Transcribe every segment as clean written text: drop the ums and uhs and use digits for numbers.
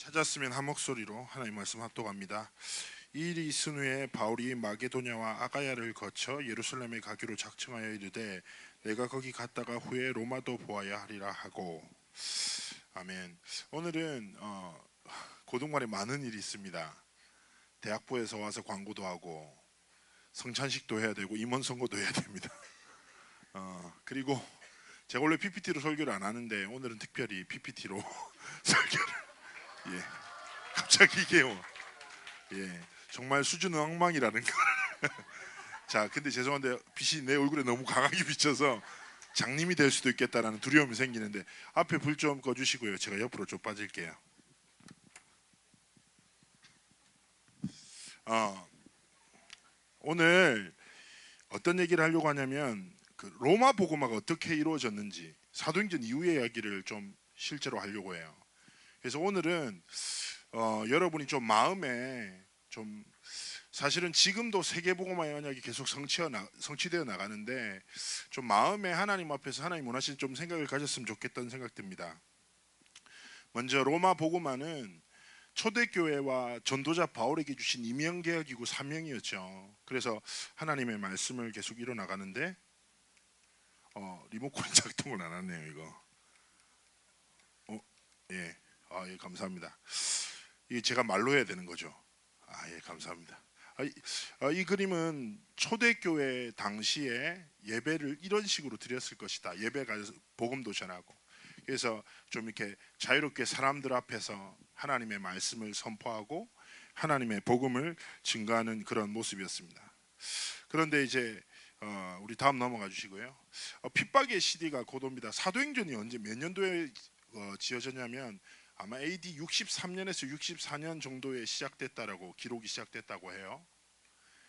찾았으면 한 목소리로 하나님 말씀 합독합니다. 이 일이 있은 후에 바울이 마게도냐와 아가야를 거쳐 예루살렘에 가기로 작정하여 이르되 내가 거기 갔다가 후에 로마도 보아야 하리라 하고. 아멘. 오늘은 고등말에 많은 일이 있습니다. 대학부에서 와서 광고도 하고 성찬식도 해야 되고 임원 선거도 해야 됩니다. 그리고 제가 원래 PPT로 설교를 안 하는데 오늘은 특별히 PPT로 설교를. 예, 갑자기 이게요. 예, 정말 수준은 엉망이라는 거. 자, 근데 죄송한데 빛이 내 얼굴에 너무 강하게 비쳐서 장님이 될 수도 있겠다라는 두려움이 생기는데 앞에 불 좀 꺼주시고요. 제가 옆으로 좀 빠질게요. 오늘 어떤 얘기를 하려고 하냐면 그 로마 복음화가 어떻게 이루어졌는지 사도행전 이후의 이야기를 좀 실제로 하려고 해요. 그래서 오늘은 여러분이 좀 마음에 좀 사실은 지금도 세계복음화의 언약이 계속 성취되어 나가는데 좀 마음에 하나님 앞에서 하나님 원하시는 좀 생각을 가졌으면 좋겠다는 생각 듭니다. 먼저 로마 복음화는 초대교회와 전도자 바울에게 주신 이명개혁이고 사명이었죠. 그래서 하나님의 말씀을 계속 이뤄나가는데 리모컨이 작동을 안 하네요. 이거 예. 예, 감사합니다. 이게 제가 말로 해야 되는 거죠. 예, 감사합니다. 이 그림은 초대교회 당시에 예배를 이런 식으로 드렸을 것이다. 예배 가서 복음도 전하고. 그래서 좀 이렇게 자유롭게 사람들 앞에서 하나님의 말씀을 선포하고 하나님의 복음을 증거하는 그런 모습이었습니다. 그런데 이제 우리 다음 넘어가 주시고요. 핍박의 시대가 곧 옵니다. 사도행전이 언제 몇 년도에 지어졌냐면 아마 AD 63년에서 64년 정도에 시작됐다라고 기록이 시작됐다고 해요.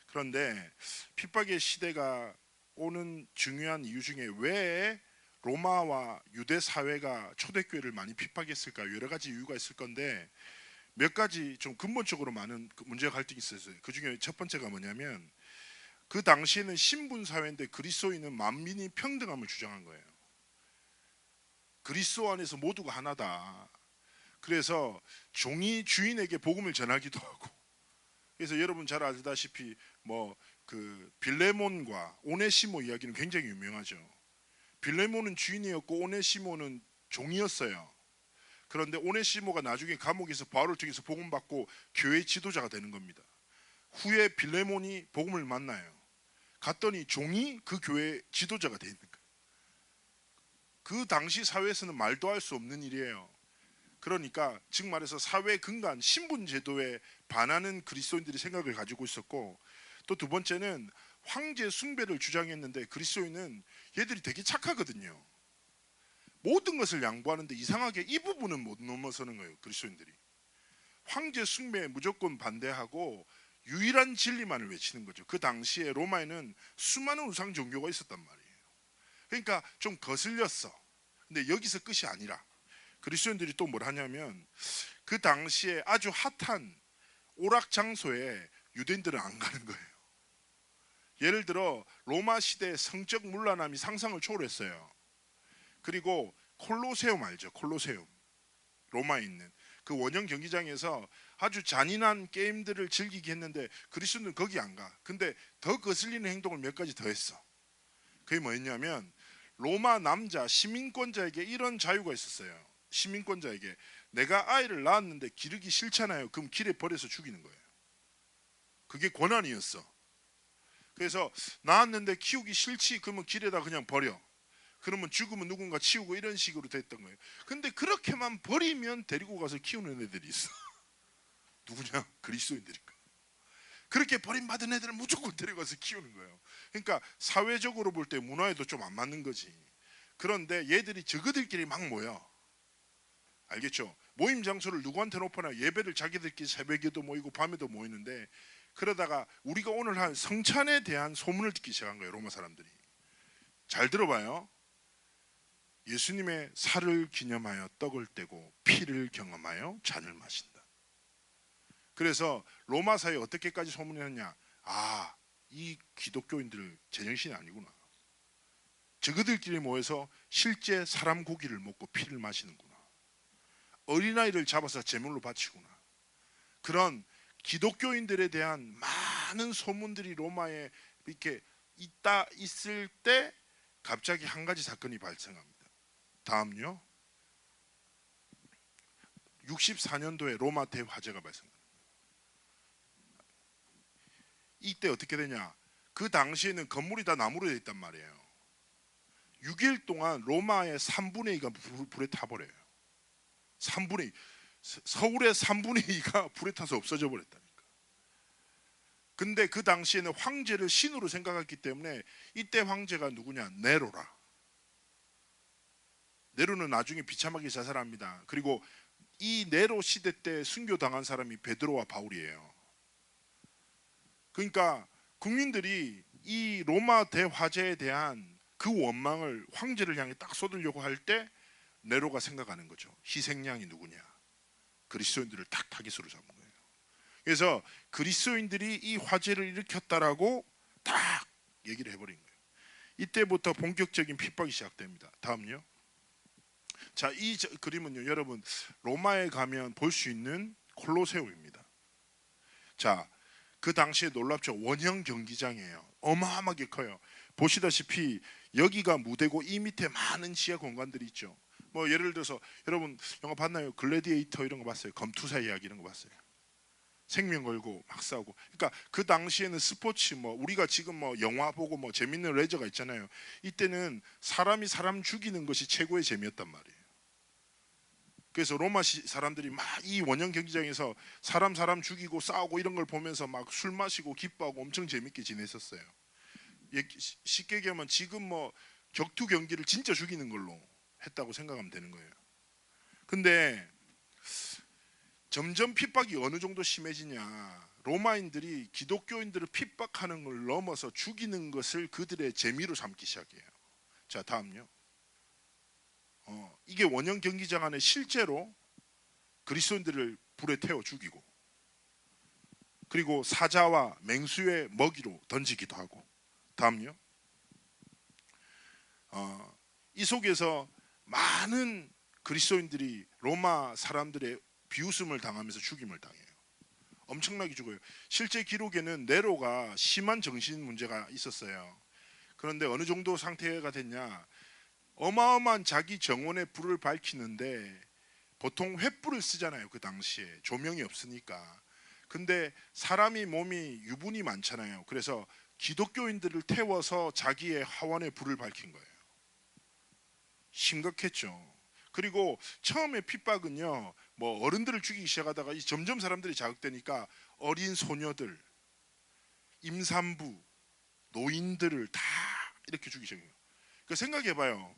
그런데 핍박의 시대가 오는 중요한 이유 중에 왜 로마와 유대 사회가 초대교회를 많이 핍박했을까 여러 가지 이유가 있을 건데 몇 가지 좀 근본적으로 많은 문제가 갈등이 있었어요. 그 중에 첫 번째가 뭐냐면 그 당시에는 신분 사회인데 그리스도인은 만민이 평등함을 주장한 거예요. 그리스도 안에서 모두가 하나다. 그래서 종이 주인에게 복음을 전하기도 하고. 그래서 여러분 잘 알다시피 뭐 그 빌레몬과 오네시모 이야기는 굉장히 유명하죠. 빌레몬은 주인이었고 오네시모는 종이었어요. 그런데 오네시모가 나중에 감옥에서 바울을 통해서 복음 받고 교회 지도자가 되는 겁니다. 후에 빌레몬이 복음을 만나요. 갔더니 종이 그 교회 지도자가 돼 있는 거예요. 그 당시 사회에서는 말도 할 수 없는 일이에요. 그러니까 즉 말해서 사회 근간 신분 제도에 반하는 그리스도인들이 생각을 가지고 있었고, 또 두 번째는 황제 숭배를 주장했는데 그리스도인은 얘들이 되게 착하거든요. 모든 것을 양보하는데 이상하게 이 부분은 못 넘어서는 거예요. 그리스도인들이 황제 숭배에 무조건 반대하고 유일한 진리만을 외치는 거죠. 그 당시에 로마에는 수많은 우상 종교가 있었단 말이에요. 그러니까 좀 거슬렸어. 근데 여기서 끝이 아니라 그리스도인들이 또 뭘 하냐면 그 당시에 아주 핫한 오락 장소에 유대인들은 안 가는 거예요. 예를 들어 로마 시대 성적 문란함이 상상을 초월했어요. 그리고 콜로세움 알죠? 콜로세움, 로마에 있는 그 원형 경기장에서 아주 잔인한 게임들을 즐기게 했는데 그리스도는 거기 안 가. 근데 더 거슬리는 행동을 몇 가지 더 했어. 그게 뭐였냐면 로마 남자 시민권자에게 이런 자유가 있었어요. 시민권자에게 내가 아이를 낳았는데 기르기 싫잖아요. 그럼 길에 버려서 죽이는 거예요. 그게 권한이었어. 그래서 낳았는데 키우기 싫지? 그러면 길에다 그냥 버려. 그러면 죽으면 누군가 치우고 이런 식으로 됐던 거예요. 근데 그렇게만 버리면 데리고 가서 키우는 애들이 있어. 누구냐? 그리스도인들이니까. 그렇게 버림받은 애들을 무조건 데려가서 키우는 거예요. 그러니까 사회적으로 볼 때 문화에도 좀 안 맞는 거지. 그런데 얘들이 저그들끼리 막 모여. 알겠죠? 모임 장소를 누구한테 놓거나 예배를 자기들끼리 새벽에도 모이고 밤에도 모이는데, 그러다가 우리가 오늘 한 성찬에 대한 소문을 듣기 시작한 거예요. 로마 사람들이. 잘 들어봐요. 예수님의 살을 기념하여 떡을 떼고 피를 경험하여 잔을 마신다. 그래서 로마 사회에 어떻게까지 소문이 났냐. 이 기독교인들 제정신이 아니구나. 저그들끼리 모여서 실제 사람 고기를 먹고 피를 마시는구나. 어린아이를 잡아서 제물로 바치구나. 그런 기독교인들에 대한 많은 소문들이 로마에 이렇게 있을 때 갑자기 한 가지 사건이 발생합니다. 다음요. 64년도에 로마 대화재가 발생합니다. 이때 어떻게 되냐? 그 당시에는 건물이 다 나무로 되어 있단 말이에요. 6일 동안 로마의 3분의 2가 불에 타버려요. 3분의 2. 서울의 3분의 2가 불에 타서 없어져 버렸다니까. 근데 그 당시에는 황제를 신으로 생각했기 때문에 이때 황제가 누구냐? 네로라. 네로는 나중에 비참하게 자살합니다. 그리고 이 네로 시대 때 순교당한 사람이 베드로와 바울이에요. 그러니까 국민들이 이 로마 대화재에 대한 그 원망을 황제를 향해 딱 쏟으려고 할 때 네로가 생각하는 거죠. 희생양이 누구냐? 그리스도인들을 딱 타깃으로 잡은 거예요. 그래서 그리스도인들이 이 화재를 일으켰다라고 딱 얘기를 해버린 거예요. 이때부터 본격적인 핍박이 시작됩니다. 다음요. 자, 이 그림은요, 여러분 로마에 가면 볼 수 있는 콜로세움입니다. 자, 그 당시에 놀랍죠. 원형 경기장이에요. 어마어마하게 커요. 보시다시피 여기가 무대고 이 밑에 많은 지하 공간들이 있죠. 뭐 예를 들어서 여러분 영화 봤나요? 글래디에이터 이런 거 봤어요? 검투사 이야기 이런 거 봤어요? 생명 걸고 막 싸우고. 그러니까 그 당시에는 스포츠 뭐 우리가 지금 뭐 영화 보고 뭐 재밌는 레저가 있잖아요. 이때는 사람이 사람 죽이는 것이 최고의 재미였단 말이에요. 그래서 로마 사람들이 막 이 원형 경기장에서 사람 죽이고 싸우고 이런 걸 보면서 막 술 마시고 기뻐하고 엄청 재밌게 지냈었어요. 쉽게 얘기하면 지금 뭐 격투 경기를 진짜 죽이는 걸로 했다고 생각하면 되는 거예요. 근데 점점 핍박이 어느 정도 심해지냐? 로마인들이 기독교인들을 핍박하는 걸 넘어서 죽이는 것을 그들의 재미로 삼기 시작해요. 자, 다음요. 이게 원형 경기장 안에 실제로 그리스도인들을 불에 태워 죽이고, 그리고 사자와 맹수의 먹이로 던지기도 하고. 다음요. 이 속에서 많은 그리스도인들이 로마 사람들의 비웃음을 당하면서 죽임을 당해요. 엄청나게 죽어요. 실제 기록에는 네로가 심한 정신 문제가 있었어요. 그런데 어느 정도 상태가 됐냐? 어마어마한 자기 정원에 불을 밝히는데 보통 횃불을 쓰잖아요. 그 당시에 조명이 없으니까. 근데 사람이 몸이 유분이 많잖아요. 그래서 기독교인들을 태워서 자기의 화원에 불을 밝힌 거예요. 심각했죠. 그리고 처음에 핍박은요, 뭐 어른들을 죽이기 시작하다가 점점 사람들이 자극되니까 어린 소녀들, 임산부, 노인들을 다 이렇게 죽이기 시작해요. 그 생각해봐요.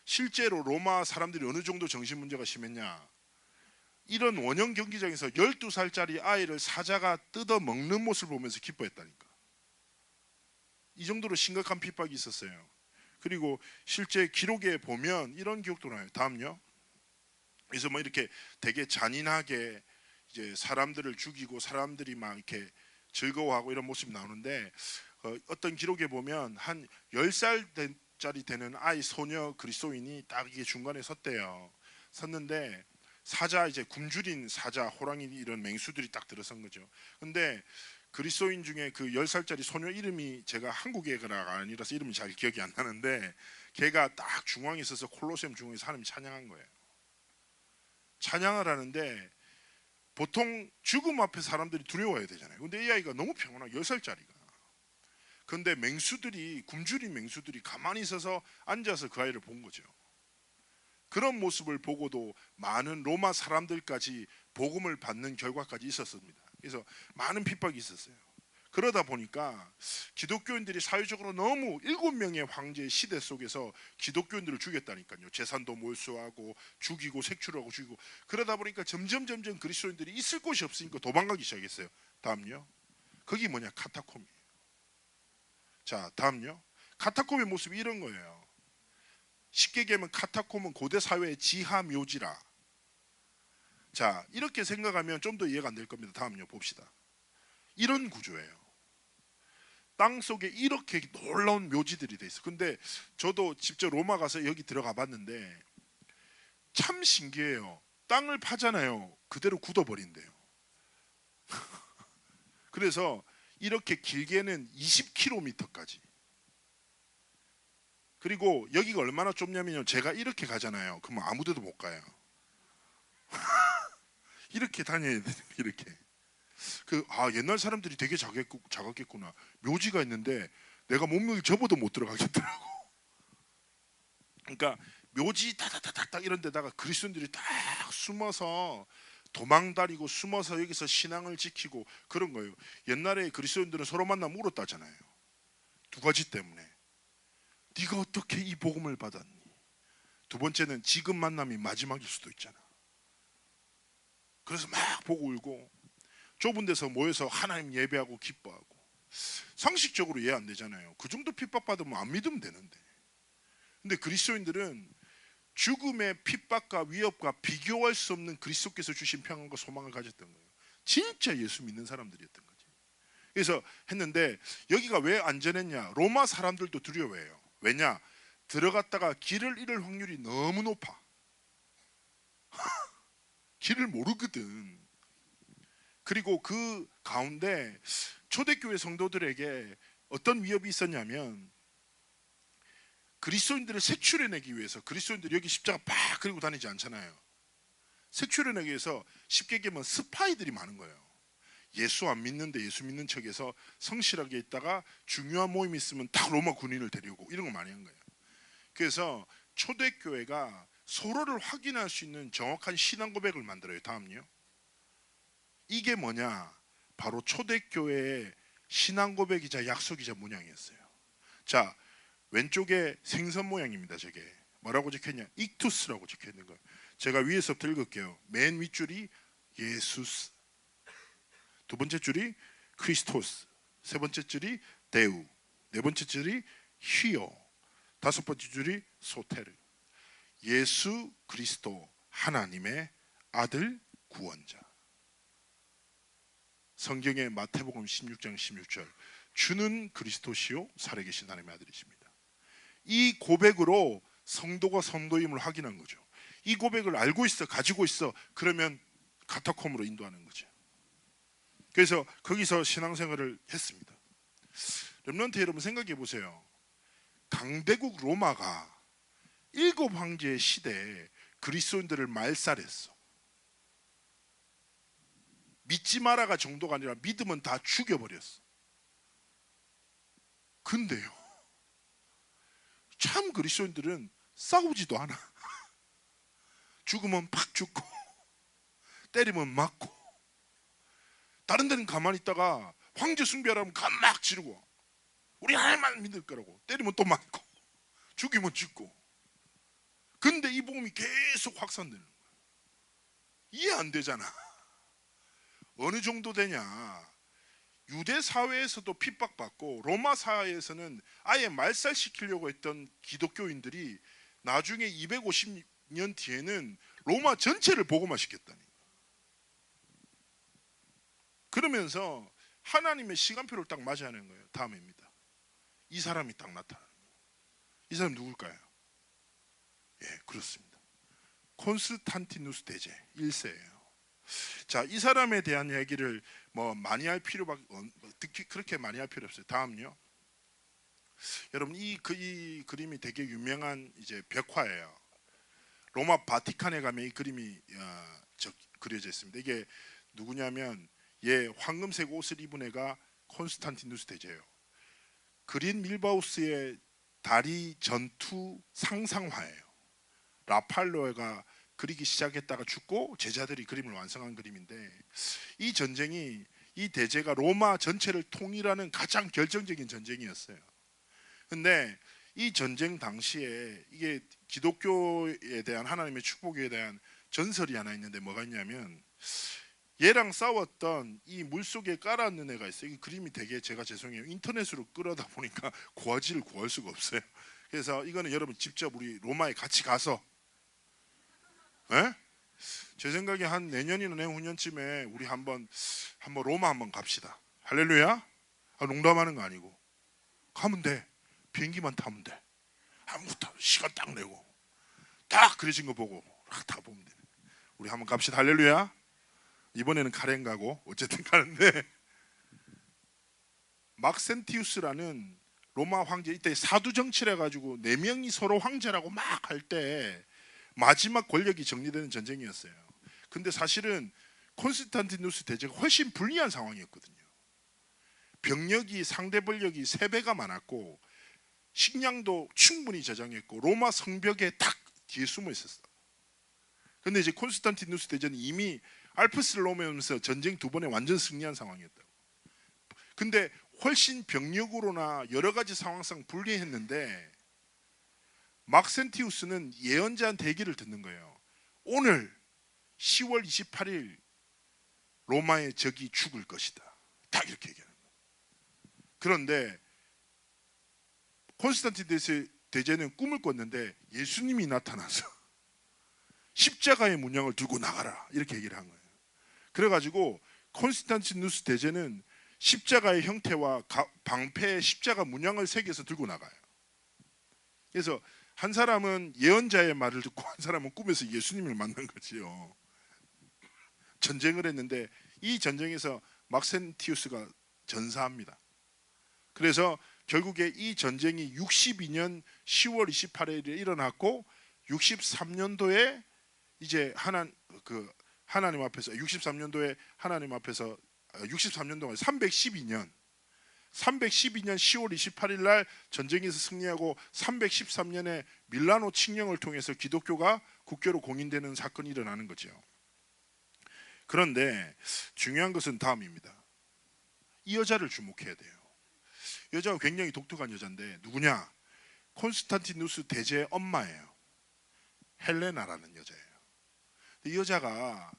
실제로 로마 사람들이 어느 정도 정신 문제가 심했냐? 이런 원형 경기장에서 12살짜리 아이를 사자가 뜯어 먹는 모습을 보면서 기뻐했다니까. 이 정도로 심각한 핍박이 있었어요. 그리고 실제 기록에 보면 이런 기록도 나와요. 다음요. 그래서 뭐 이렇게 되게 잔인하게 이제 사람들을 죽이고 사람들이 막 이렇게 즐거워하고 이런 모습이 나오는데, 어떤 기록에 보면 한 10살짜리 되는 아이 소녀 그리스도인이 딱 이게 중간에 섰대요. 섰는데 사자, 이제 굶주린 사자, 호랑이 이런 맹수들이 딱 들어선 거죠. 근데 그리스도인 중에 그 10살짜리 소녀 이름이 제가 한국 애가 아니라서 이름이 잘 기억이 안 나는데, 걔가 딱 중앙에 있어서 콜로세움 중앙에서 하나님 찬양한 거예요. 찬양을 하는데 보통 죽음 앞에 사람들이 두려워해야 되잖아요. 근데 이 아이가 너무 평온하게 10살짜리가. 근데 맹수들이, 굶주린 맹수들이 가만히 있어서 앉아서 그 아이를 본 거죠. 그런 모습을 보고도 많은 로마 사람들까지 복음을 받는 결과까지 있었습니다. 그래서 많은 핍박이 있었어요. 그러다 보니까 기독교인들이 사회적으로 너무 7명의 황제의 시대 속에서 기독교인들을 죽였다니까요. 재산도 몰수하고 죽이고 색출하고 죽이고. 그러다 보니까 점점 그리스도인들이 있을 곳이 없으니까 도망가기 시작했어요. 다음요. 거기 뭐냐? 카타콤이에요. 자, 다음요. 카타콤의 모습이 이런 거예요. 쉽게 얘기하면 카타콤은 고대 사회의 지하 묘지라. 자, 이렇게 생각하면 좀 더 이해가 안 될 겁니다. 다음요 봅시다. 이런 구조예요. 땅 속에 이렇게 놀라운 묘지들이 돼 있어. 근데 저도 직접 로마 가서 여기 들어가 봤는데 참 신기해요. 땅을 파잖아요. 그대로 굳어버린대요. 그래서 이렇게 길게는 20km까지. 그리고 여기가 얼마나 좁냐면요, 제가 이렇게 가잖아요. 그러면 아무데도 못 가요. 이렇게 다녀야 돼. 이렇게. 옛날 사람들이 되게 작았겠구나. 묘지가 있는데 내가 몸무게 접어도 못 들어가겠더라고. 그러니까 묘지 다다다닥 이런 데다가 그리스도인들이 딱 숨어서 도망다니고 숨어서 여기서 신앙을 지키고 그런 거예요. 옛날에 그리스도인들은 서로 만나면 울었다잖아요. 두 가지 때문에. 네가 어떻게 이 복음을 받았니? 두 번째는 지금 만남이 마지막일 수도 있잖아. 그래서 막 보고 울고 좁은 데서 모여서 하나님 예배하고 기뻐하고. 상식적으로 이해 안 되잖아요. 그 정도 핍박받으면 안 믿으면 되는데. 근데 그리스도인들은 죽음의 핍박과 위협과 비교할 수 없는 그리스도께서 주신 평안과 소망을 가졌던 거예요. 진짜 예수 믿는 사람들이었던 거지. 그래서 했는데 여기가 왜 안전했냐? 로마 사람들도 두려워해요. 왜냐? 들어갔다가 길을 잃을 확률이 너무 높아. 길을 모르거든. 그리고 그 가운데 초대교회 성도들에게 어떤 위협이 있었냐면, 그리스도인들을 색출해내기 위해서, 그리스도인들이 여기 십자가 팍 그리고 다니지 않잖아요. 색출해내기 위해서 쉽게 얘기하면 스파이들이 많은 거예요. 예수 안 믿는데 예수 믿는 척해서 성실하게 있다가 중요한 모임이 있으면 다 로마 군인을 데려오고 이런 거 많이 한 거예요. 그래서 초대교회가 서로를 확인할 수 있는 정확한 신앙 고백을 만들어요. 다음요. 이게 뭐냐? 바로 초대교회의 신앙 고백이자 약속이자 문양이었어요. 자, 왼쪽에 생선 모양입니다. 저게 뭐라고 적혀있냐? 익투스라고 적혀있는 거예요. 제가 위에서부터 읽을게요. 맨 윗줄이 예수스, 두 번째 줄이 크리스토스, 세 번째 줄이 데우, 네 번째 줄이 히오, 다섯 번째 줄이 소테르. 예수 그리스도 하나님의 아들 구원자. 성경의 마태복음 16장 16절, 주는 그리스도시요 살아계신 하나님의 아들이십니다. 이 고백으로 성도가 성도임을 확인한 거죠. 이 고백을 알고 있어, 가지고 있어. 그러면 카타콤으로 인도하는 거죠. 그래서 거기서 신앙생활을 했습니다. 렘넌트 여러분 생각해 보세요. 강대국 로마가 일곱 황제의 시대에 그리스도인들을 말살했어. 믿지 마라가 정도가 아니라 믿으면 다 죽여버렸어. 근데요, 참 그리스도인들은 싸우지도 않아. 죽으면 팍 죽고 때리면 맞고, 다른 데는 가만히 있다가 황제 숭배하라면 막 지르고, 우리 하나님만 믿을 거라고, 때리면 또 맞고 죽이면 죽고. 근데 이 복음이 계속 확산되는 거야. 이해 안 되잖아. 어느 정도 되냐? 유대 사회에서도 핍박받고 로마 사회에서는 아예 말살시키려고 했던 기독교인들이 나중에 250년 뒤에는 로마 전체를 복음화시켰다니. 그러면서 하나님의 시간표를 딱 맞이하는 거예요. 다음입니다. 이 사람이 딱 나타나는 거예요. 이 사람 누굴까요? 예, 그렇습니다. 콘스탄티누스 대제 1세예요. 자, 이 사람에 대한 얘기를 많이 할 필요가 그렇게 많이 할 필요 없어요. 다음요. 여러분 이 그림이 되게 유명한 이제 벽화예요. 로마 바티칸에 가면 이 그림이 그려져 있습니다. 이게 누구냐면 황금색 옷을 입은 애가 콘스탄티누스 대제예요. 그린 밀바우스의 다리 전투 상상화예요. 라팔로가 그리기 시작했다가 죽고 제자들이 그림을 완성한 그림인데, 이 전쟁이, 이 대제가 로마 전체를 통일하는 가장 결정적인 전쟁이었어요. 근데 이 전쟁 당시에 이게 기독교에 대한 하나님의 축복에 대한 전설이 하나 있는데, 뭐가 있냐면 얘랑 싸웠던 이 물속에 깔아앉는 애가 있어요. 이 그림이 되게, 제가 죄송해요, 인터넷으로 끌어다 보니까 구하지를 구할 수가 없어요. 그래서 이거는 여러분 직접 우리 로마에 같이 가서, 에? 제 생각에 한 내년이나 내후년쯤에 우리 한번 로마 한번 갑시다. 할렐루야. 농담하는 거 아니고 가면 돼. 비행기만 타면 돼. 아무것도 시간 딱 내고 딱 그려진 거 보고 다 보면 돼. 우리 한번 갑시다. 할렐루야. 이번에는 카렌 가고 어쨌든 가는데 막센티우스라는 로마 황제, 이때 사두 정치를 해가지고 네 명이 서로 황제라고 막 할 때 마지막 권력이 정리되는 전쟁이었어요. 근데 사실은 콘스탄티누스 대제가 훨씬 불리한 상황이었거든요. 병력이, 상대 병력이 3배가 많았고 식량도 충분히 저장했고 로마 성벽에 딱 뒤에 숨어 있었어. 근데 이제 콘스탄티누스 대제는 이미 알프스를 넘으면서 전쟁 2번에 완전 승리한 상황이었다고. 근데 훨씬 병력으로나 여러 가지 상황상 불리했는데 막센티우스는 예언자한테 얘기를 듣는 거예요. 오늘 10월 28일 로마의 적이 죽을 것이다. 딱 이렇게 얘기하는 거예요. 그런데 콘스탄티누스 대제는 꿈을 꿨는데 예수님이 나타나서 십자가의 문양을 들고 나가라 이렇게 얘기를 한 거예요. 그래가지고 콘스탄티누스 대제는 십자가의 형태와 방패에 십자가 문양을 새겨서 들고 나가요. 그래서 한 사람은 예언자의 말을 듣고 한 사람은 꿈에서 예수님을 만난 거지요. 전쟁을 했는데 이 전쟁에서 막센티우스가 전사합니다. 그래서 결국에 이 전쟁이 62년 10월 28일에 일어났고 63년도에 이제 하나님 앞에서 63년도에 하나님 앞에서 63년 동안 312년 10월 28일 날 전쟁에서 승리하고 313년에 밀라노 칙령을 통해서 기독교가 국교로 공인되는 사건이 일어나는 거죠. 그런데 중요한 것은 다음입니다. 이 여자를 주목해야 돼요. 여자가 굉장히 독특한 여자인데 누구냐? 콘스탄티누스 대제의 엄마예요. 헬레나라는 여자예요. 이 여자가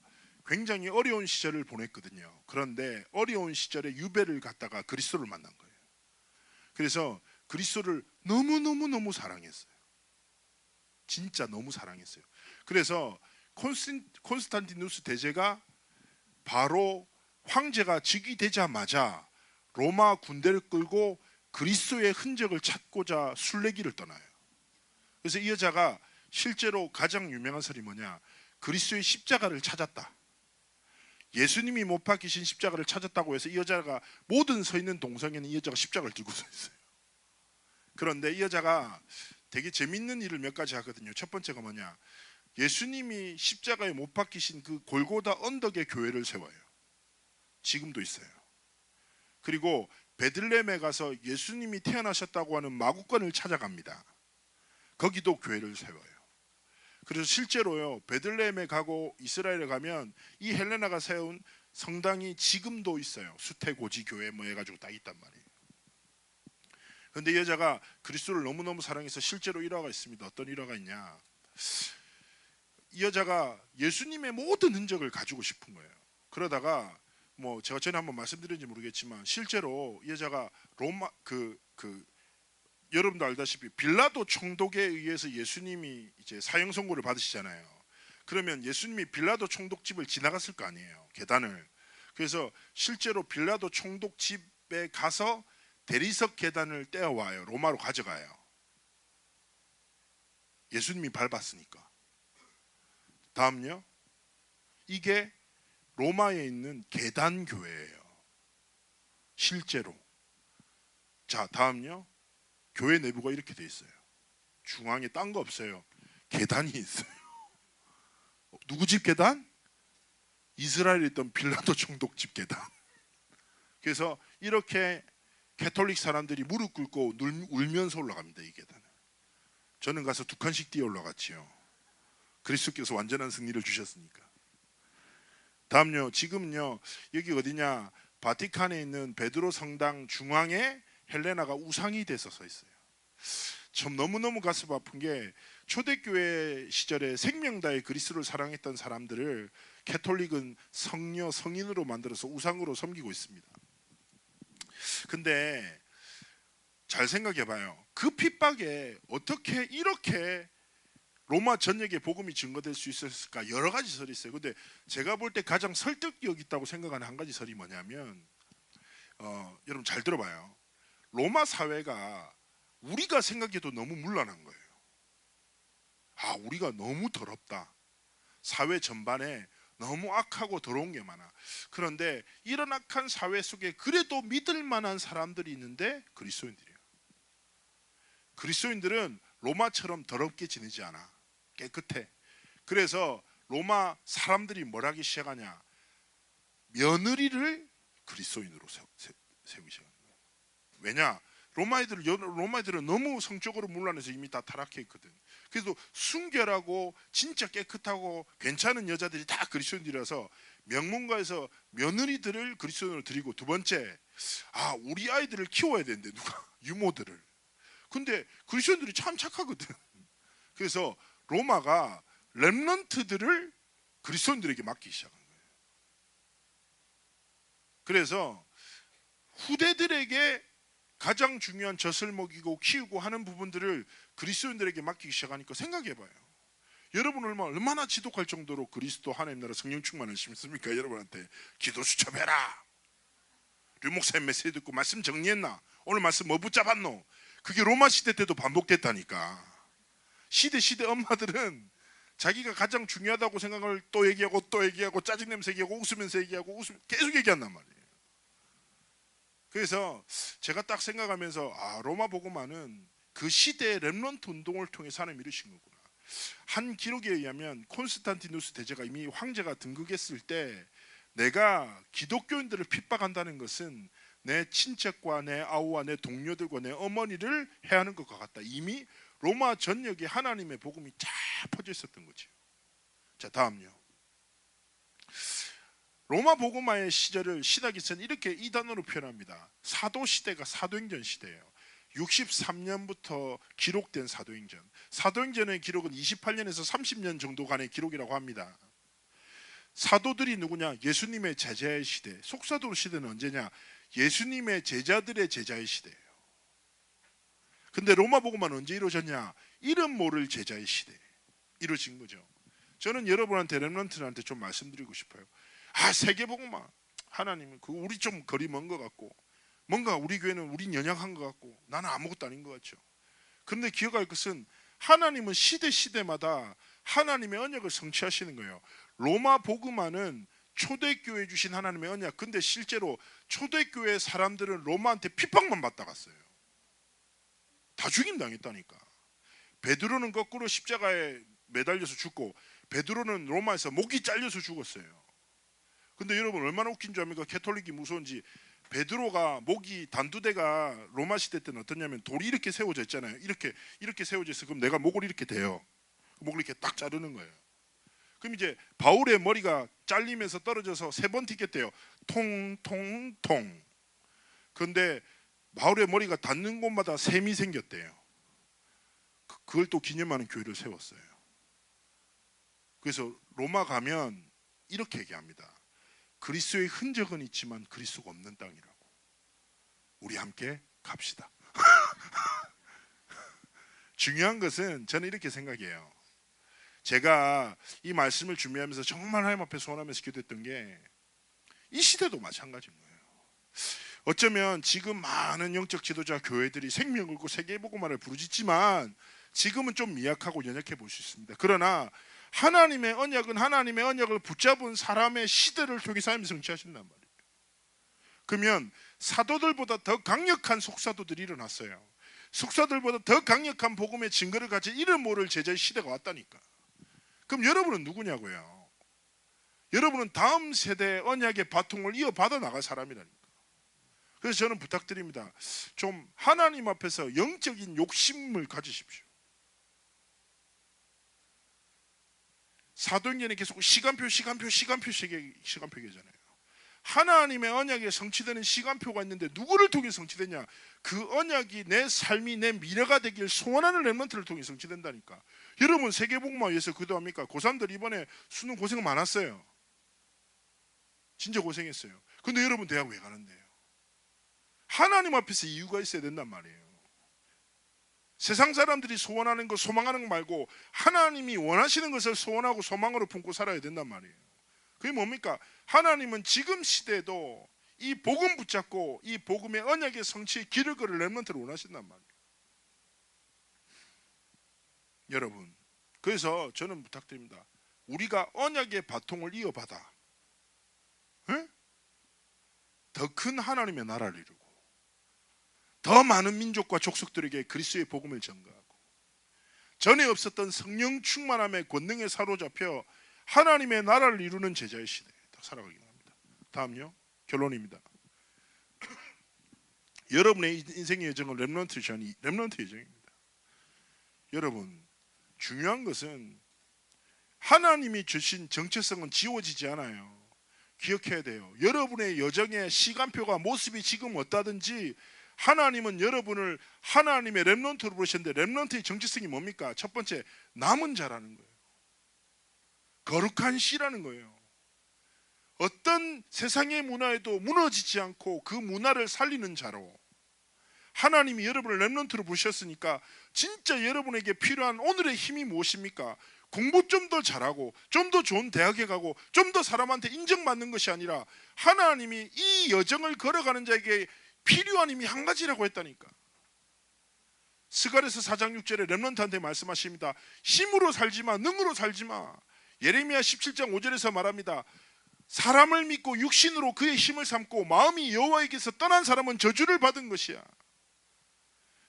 굉장히 어려운 시절을 보냈거든요. 그런데 어려운 시절에 유배를 갔다가 그리스도를 만난 거예요. 그래서 그리스도를 너무 사랑했어요. 진짜 너무 사랑했어요. 그래서 콘스탄티누스 대제가 바로 황제가 즉위되자마자 로마 군대를 끌고 그리스도의 흔적을 찾고자 순례길을 떠나요. 그래서 이 여자가 실제로 가장 유명한 설이 뭐냐? 그리스도의 십자가를 찾았다. 예수님이 못 박히신 십자가를 찾았다고 해서 이 여자가 모든 서 있는 동성에는 이 여자가 십자가를 들고 서 있어요. 그런데 이 여자가 되게 재밌는 일을 몇 가지 하거든요. 첫 번째가 뭐냐? 예수님이 십자가에 못 박히신 그 골고다 언덕에 교회를 세워요. 지금도 있어요. 그리고 베들레헴에 가서 예수님이 태어나셨다고 하는 마구간을 찾아갑니다. 거기도 교회를 세워요. 그래서 실제로요, 베들레헴에 가고 이스라엘에 가면 이 헬레나가 세운 성당이 지금도 있어요. 수태고지 교회 뭐 해가지고 다 있단 말이에요. 그런데 이 여자가 그리스도를 너무너무 사랑해서 실제로 일화가 있습니다. 어떤 일화가 있냐? 이 여자가 예수님의 모든 흔적을 가지고 싶은 거예요. 그러다가 뭐 제가 전에 한번 말씀드렸는지 모르겠지만 실제로 이 여자가 로마 여러분도 알다시피 빌라도 총독에 의해서 예수님이 이제 사형 선고를 받으시잖아요. 그러면 예수님이 빌라도 총독집을 지나갔을 거 아니에요. 계단을. 그래서 실제로 빌라도 총독집에 가서 대리석 계단을 떼어와요. 로마로 가져가요. 예수님이 밟았으니까. 다음요. 이게 로마에 있는 계단 교회예요. 실제로. 자, 다음요. 교회 내부가 이렇게 돼 있어요. 중앙에 딴 거 없어요. 계단이 있어요. 누구 집 계단? 이스라엘에 있던 빌라도 총독 집 계단. 그래서 이렇게 캐톨릭 사람들이 무릎 꿇고 울면서 올라갑니다. 이 계단을. 저는 가서 2칸씩 뛰어 올라갔지요. 그리스도께서 완전한 승리를 주셨으니까. 다음요. 지금요. 여기 어디냐? 바티칸에 있는 베드로 성당 중앙에 헬레나가 우상이 돼서 서 있어요. 참 너무너무 가슴 아픈 게 초대교회 시절에 생명다해 그리스도를 사랑했던 사람들을 캐톨릭은 성녀, 성인으로 만들어서 우상으로 섬기고 있습니다. 근데 잘 생각해봐요. 그 핍박에 어떻게 이렇게 로마 전역에 복음이 증거될 수 있었을까? 여러 가지 설이 있어요. 근데 제가 볼 때 가장 설득력 있다고 생각하는 한 가지 설이 뭐냐면 여러분 잘 들어봐요. 로마 사회가 우리가 생각해도 너무 문란한 거예요. 아, 우리가 너무 더럽다. 사회 전반에 너무 악하고 더러운 게 많아. 그런데 이런 악한 사회 속에 그래도 믿을 만한 사람들이 있는데 그리스도인들이에요. 그리스도인들은 로마처럼 더럽게 지내지 않아. 깨끗해. 그래서 로마 사람들이 뭘 하기 시작하냐, 며느리를 그리스도인으로 세우기 시작하는 거예요. 왜냐? 로마 애들은 너무 성적으로 문란해서 이미 다 타락해 있거든. 그래서 순결하고 진짜 깨끗하고 괜찮은 여자들이 다 그리스도인이라서 명문가에서 며느리들을 그리스도인으로 드리고, 두 번째, 우리 아이들을 키워야 되는데 누가 유모들을. 근데 그리스도인들이 참 착하거든. 그래서 로마가 렘넌트들을 그리스도인들에게 맡기기 시작한 거예요. 그래서 후대들에게 가장 중요한 젖을 먹이고 키우고 하는 부분들을 그리스도인들에게 맡기기 시작하니까 생각해봐요. 여러분 얼마나 지독할 정도로 그리스도 하나님 나라 성령 충만을 심습니까? 여러분한테 기도 수첩해라, 류목사님 메시지 듣고 말씀 정리했나? 오늘 말씀 뭐 붙잡았노? 그게 로마 시대 때도 반복됐다니까. 시대 엄마들은 자기가 가장 중요하다고 생각을 또 얘기하고 또 얘기하고 짜증내면서 얘기하고 웃으면서 얘기하고 계속 얘기한단 말이에요. 그래서 제가 딱 생각하면서 로마 복음화는 그 시대의 렘넌트 운동을 통해서 하나님 이루신 거구나. 한 기록에 의하면 콘스탄티누스 대제가 이미 황제가 등극했을 때 내가 기독교인들을 핍박한다는 것은 내 친척과 내 아우와 내 동료들과 내 어머니를 해하는 것과 같다. 이미 로마 전역에 하나님의 복음이 쫙 퍼져 있었던 거죠. 자, 다음요. 로마 복음화의 시절을 신학에서는 이렇게 이 단어로 표현합니다. 사도시대가 사도행전 시대예요. 63년부터 기록된 사도행전. 사도행전의 기록은 28년에서 30년 정도간의 기록이라고 합니다. 사도들이 누구냐? 예수님의 제자의 시대. 속사도 시대는 언제냐? 예수님의 제자들의 제자의 시대예요. 근데 로마 복음화는 언제 이루어졌냐? 이름 모를 제자의 시대 이루어진 거죠. 저는 여러분한테 렘넌트한테 좀 말씀드리고 싶어요. 세계복음화 하나님은 우리 좀 거리 먼 것 같고, 뭔가 우리 교회는 우린 연약한 것 같고, 나는 아무것도 아닌 것 같죠. 그런데 기억할 것은 하나님은 시대마다 하나님의 언약을 성취하시는 거예요. 로마 복음화는 초대교회 주신 하나님의 언약. 근데 실제로 초대교회 사람들은 로마한테 핍박만 받다 갔어요. 다 죽임당했다니까. 베드로는 거꾸로 십자가에 매달려서 죽고, 베드로는 로마에서 목이 잘려서 죽었어요. 근데 여러분 얼마나 웃긴 줄 압니까? 캐톨릭이 무서운지. 베드로가 목이, 단두대가 로마 시대 때는 어떻냐면 돌이 이렇게 세워져 있잖아요. 이렇게 세워져 있어. 그럼 내가 목을 이렇게 대요. 목을 이렇게 딱 자르는 거예요. 그럼 이제 바울의 머리가 잘리면서 떨어져서 3번 튀겼대요. 통통통. 그런데 바울의 머리가 닿는 곳마다 샘이 생겼대요. 그걸 또 기념하는 교회를 세웠어요. 그래서 로마 가면 이렇게 얘기합니다. 그리스도의 흔적은 있지만 그리스도가 없는 땅이라고. 우리 함께 갑시다. 중요한 것은 저는 이렇게 생각해요. 제가 이 말씀을 준비하면서 정말 하나님 앞에 소원하면서 기도했던 게, 이 시대도 마찬가지인 거예요. 어쩌면 지금 많은 영적 지도자 교회들이 생명 걸고 세계복음화를 부르짖지만 지금은 좀 미약하고 연약해 볼 수 있습니다. 그러나 하나님의 언약은 하나님의 언약을 붙잡은 사람의 시대를 통해서 하나님이 성취하신단 말이에요. 그러면 사도들보다 더 강력한 속사도들이 일어났어요. 속사들보다 더 강력한 복음의 증거를 가진 이름 모를 제자의 시대가 왔다니까. 그럼 여러분은 누구냐고요? 여러분은 다음 세대의 언약의 바통을 이어받아 나갈 사람이라니까. 그래서 저는 부탁드립니다. 좀 하나님 앞에서 영적인 욕심을 가지십시오. 사도행전에 계속 시간표잖아요. 하나님의 언약에 성취되는 시간표가 있는데 누구를 통해 성취되냐? 그 언약이 내 삶이 내 미래가 되길 소원하는 렘넌트를 통해 성취된다니까. 여러분 세계복음화 위해서 기도합니까? 고3들 이번에 수능 고생 많았어요. 진짜 고생했어요. 근데 여러분 대학 왜 가는데요? 하나님 앞에서 이유가 있어야 된단 말이에요. 세상 사람들이 소원하는 것, 소망하는 것 말고 하나님이 원하시는 것을 소원하고 소망으로 품고 살아야 된단 말이에요. 그게 뭡니까? 하나님은 지금 시대에도 이 복음 붙잡고 이 복음의 언약의 성취의 길을 걸을 렘넌트를 원하신단 말이에요. 여러분, 그래서 저는 부탁드립니다. 우리가 언약의 바통을 이어받아 더 큰 하나님의 나라를 이루고 더 많은 민족과 족속들에게 그리스도의 복음을 전가하고 전에 없었던 성령 충만함의 권능에 사로잡혀 하나님의 나라를 이루는 제자의 시대에 살아가긴 합니다. 다음요, 결론입니다. 여러분의 인생의 여정은 렘넌트 여정입니다. 여러분, 중요한 것은 하나님이 주신 정체성은 지워지지 않아요. 기억해야 돼요. 여러분의 여정의 시간표가 모습이 지금 어떠든지 하나님은 여러분을 하나님의 렘넌트로 부르셨는데, 렘넌트의 정체성이 뭡니까? 첫 번째, 남은 자라는 거예요. 거룩한 씨라는 거예요. 어떤 세상의 문화에도 무너지지 않고 그 문화를 살리는 자로 하나님이 여러분을 렘넌트로 부르셨으니까, 진짜 여러분에게 필요한 오늘의 힘이 무엇입니까? 공부 좀 더 잘하고 좀 더 좋은 대학에 가고 좀 더 사람한테 인정받는 것이 아니라, 하나님이 이 여정을 걸어가는 자에게 필요한 힘이 한 가지라고 했다니까. 스가랴서 4장 6절에 렘넌트한테 말씀하십니다. 힘으로 살지마, 능으로 살지마. 예레미야 17장 5절에서 말합니다. 사람을 믿고 육신으로 그의 힘을 삼고 마음이 여호와에게서 떠난 사람은 저주를 받은 것이야.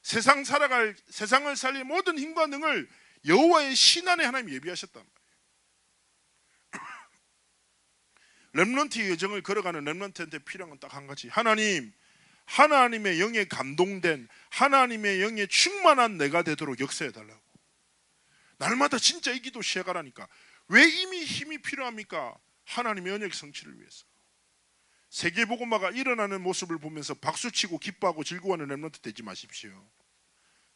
세상을 살릴 모든 힘과 능을 여호와의 신 안에 하나님 예비하셨단 말이에요. 렘넌트의 여정을 걸어가는 렘넌트한테 필요한 건 딱 한 가지. 하나님의 영에 감동된, 하나님의 영에 충만한 내가 되도록 역사해달라고. 날마다 진짜 이 기도 시작하라니까. 왜 이미 힘이 필요합니까? 하나님의 언약 성취를 위해서. 세계복음화가 일어나는 모습을 보면서 박수치고 기뻐하고 즐거워하는 렘넌트 되지 마십시오.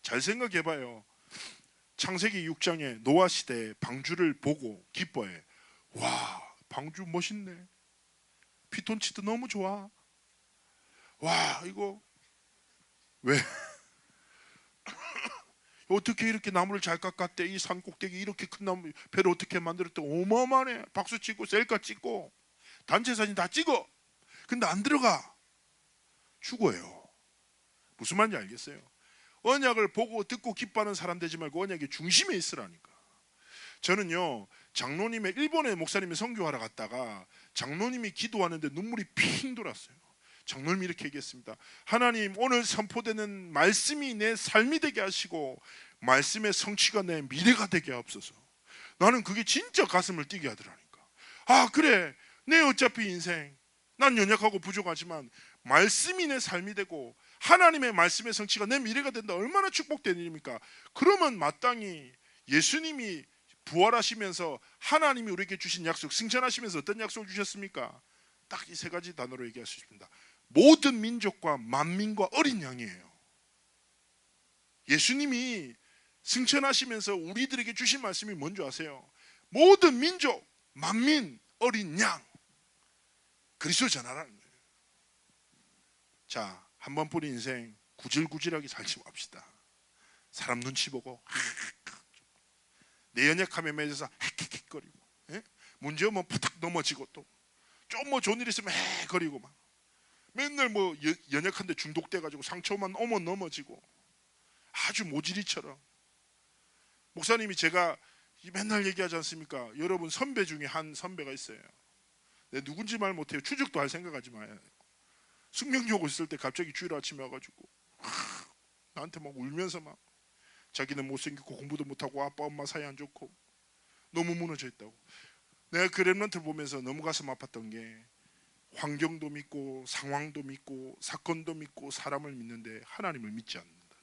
잘 생각해봐요. 창세기 6장에 노아 시대에 방주를 보고 기뻐해. 와, 방주 멋있네. 피톤치드 너무 좋아. 와, 이거 왜 어떻게 이렇게 나무를 잘 깎았대? 이 산 꼭대기 이렇게 큰 나무 배를 어떻게 만들었대? 어마어마하네. 박수 치고 셀카 찍고 단체 사진 다 찍어. 근데 안 들어가. 죽어요. 무슨 말인지 알겠어요? 언약을 보고 듣고 기뻐하는 사람 되지 말고 언약의 중심에 있으라니까. 저는요, 장로님의 일본의 목사님이 선교하러 갔다가 장로님이 기도하는데 눈물이 핑 돌았어요. 장로님이 이렇게 얘기했습니다. 하나님, 오늘 선포되는 말씀이 내 삶이 되게 하시고 말씀의 성취가 내 미래가 되게 하옵소서. 나는 그게 진짜 가슴을 뛰게 하더라니까. 아, 그래, 내 어차피 인생 난 연약하고 부족하지만 말씀이 내 삶이 되고 하나님의 말씀의 성취가 내 미래가 된다. 얼마나 축복된 일입니까? 그러면 마땅히 예수님이 부활하시면서 하나님이 우리에게 주신 약속, 승천하시면서 어떤 약속을 주셨습니까? 딱 이 세 가지 단어로 얘기할 수 있습니다. 모든 민족과 만민과 어린 양이에요. 예수님이 승천하시면서 우리들에게 주신 말씀이 뭔지 아세요? 모든 민족, 만민, 어린 양, 그리스도 전하라는 거예요. 자, 한 번뿐인 인생 구질구질하게 살지 맙시다. 사람 눈치 보고 내 연약함에 매여서 헥헥헥거리고, 문제 오면 푸탁 넘어지고, 또 좀 뭐 좋은 일 있으면 헤거리고 막 맨날 뭐 연약한데 중독돼가지고 상처만 오면 넘어지고, 아주 모질이처럼. 목사님이 제가 맨날 얘기하지 않습니까? 여러분, 선배 중에 한 선배가 있어요. 내 누군지 말 못해요. 추적도 할 생각하지 마요. 숙명여고 있을 때 갑자기 주일 아침에 와가지고 나한테 막 울면서 막 자기는 못생겼고 공부도 못하고 아빠 엄마 사이 안 좋고 너무 무너져 있다고. 내가 그 렘넌트를 보면서 너무 가슴 아팠던 게, 환경도 믿고 상황도 믿고 사건도 믿고 사람을 믿는데 하나님을 믿지 않는다.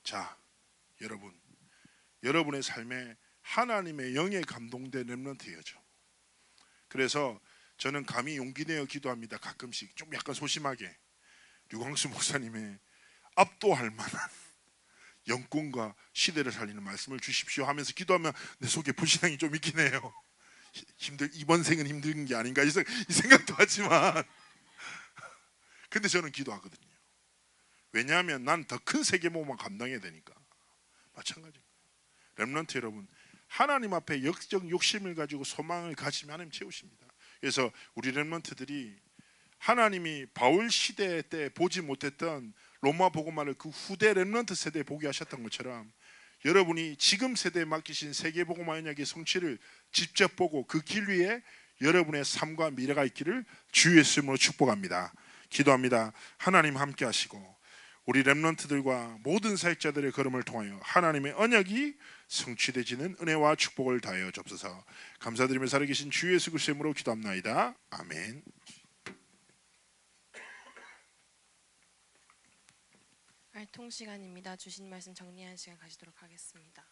자, 여러분의 삶에 하나님의 영에 감동된 렘넌트여죠. 그래서 저는 감히 용기 내어 기도합니다. 가끔씩 좀 약간 소심하게 류광수 목사님의 압도할 만한 영권과 시대를 살리는 말씀을 주십시오 하면서 기도하면 내 속에 불신앙이 좀 있긴 해요. 이번 생은 힘든 게 아닌가 이 생각도 하지만 근데 저는 기도하거든요. 왜냐하면 난 더 큰 세계모험만 감당해야 되니까. 마찬가지입니다. 렘넌트 여러분, 하나님 앞에 역적 욕심을 가지고 소망을 가지면 하나님 채우십니다. 그래서 우리 렘넌트들이 하나님이 바울 시대 때 보지 못했던 로마 복음화를 그 후대 렘넌트 세대에 보게 하셨던 것처럼 여러분이 지금 세대에 맡기신 세계복음화 언약의 성취를 직접 보고 그 길 위에 여러분의 삶과 미래가 있기를 주 예수님으로 축복합니다. 기도합니다. 하나님 함께 하시고 우리 렘넌트들과 모든 사역자들의 걸음을 통하여 하나님의 언약이 성취되지는 은혜와 축복을 다하여 주옵소서. 감사드리며 살아계신 주 예수 그리스도의 이름으로 기도합나이다. 아멘. 알통 시간입니다. 주신 말씀 정리하는 시간 가지도록 하겠습니다.